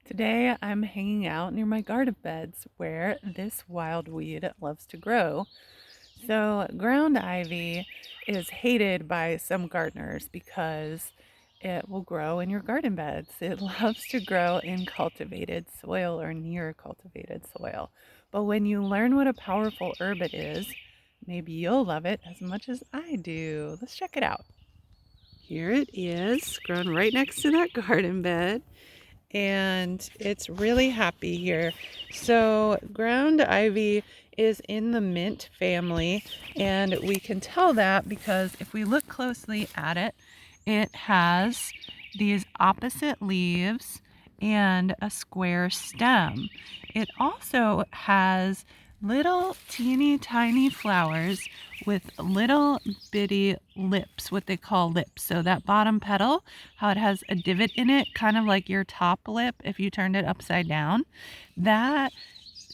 Today I'm hanging out near my garden beds where this wild weed loves to grow. So, ground ivy is hated by some gardeners because it will grow in your garden beds. It loves to grow in cultivated soil or near cultivated soil. But when you learn what a powerful herb it is, maybe you'll love it as much as I do. Let's check it out. Here it is, grown right next to that garden bed. And it's really happy here. So ground ivy is in the mint family, and we can tell that because if we look closely at it, it has these opposite leaves and a square stem. It also has little teeny tiny flowers with little bitty lips, what they call lips. So that bottom petal, how it has a divot in it, kind of like your top lip if you turned it upside down, that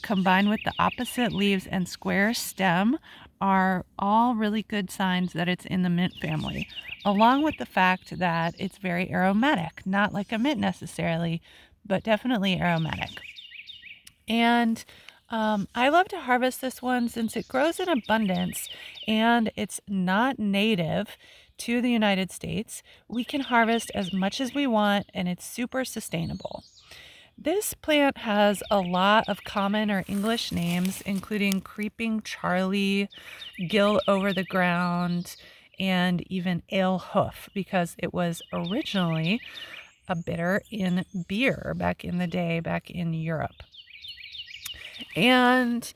combined with the opposite leaves and square stem are all really good signs that it's in the mint family, along with the fact that it's very aromatic, not like a mint necessarily, but definitely aromatic. And I love to harvest this one since it grows in abundance and it's not native to the United States. We can harvest as much as we want and it's super sustainable. This plant has a lot of common or English names, including creeping Charlie, gill over the ground, and even ale hoof, because it was originally a bitter in beer back in the day, back in Europe. And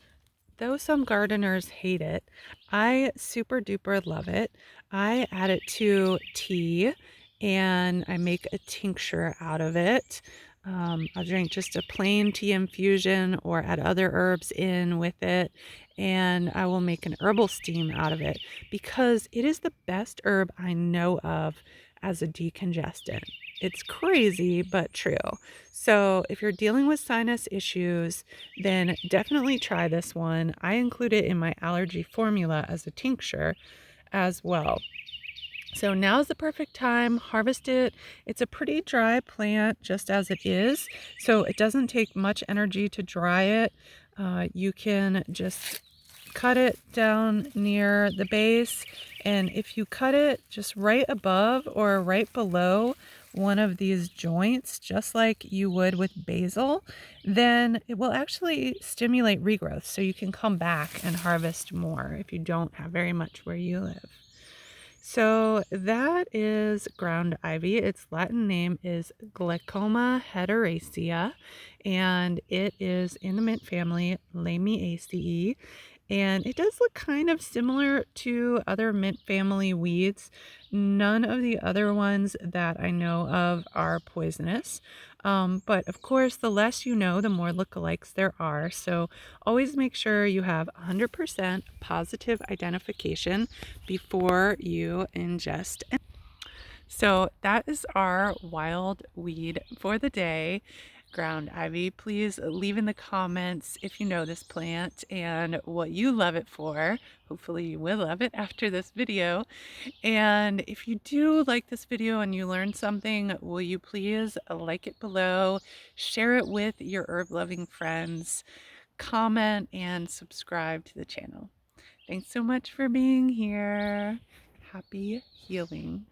though some gardeners hate it, I super duper love it. I add it to tea and I make a tincture out of it. I'll drink just a plain tea infusion or add other herbs in with it. And I will make an herbal steam out of it because it is the best herb I know of as a decongestant. It's crazy, but true. So if you're dealing with sinus issues, then definitely try this one. I include it in my allergy formula as a tincture as well. So now's the perfect time. Harvest it. It's a pretty dry plant just as it is, so it doesn't take much energy to dry it. You can just cut it down near the base, and if you cut it just right above or right below one of these joints, just like you would with basil, then it will actually stimulate regrowth, so you can come back and harvest more if you don't have very much where you live. So that is ground ivy. Its Latin name is Glechoma hederacea, and it is in the mint family, Lamiaceae. And it does look kind of similar to other mint family weeds. None of the other ones that I know of are poisonous. But of course, the less you know, the more lookalikes there are. So always make sure you have 100% positive identification before you ingest. So that is our wild weed for the day, ground ivy. Please leave in the comments if you know this plant and what you love it for. Hopefully you will love it after this video. And if you do like this video and you learned something, will you please like it below, share it with your herb loving friends, comment and subscribe to the channel. Thanks so much for being here. Happy healing.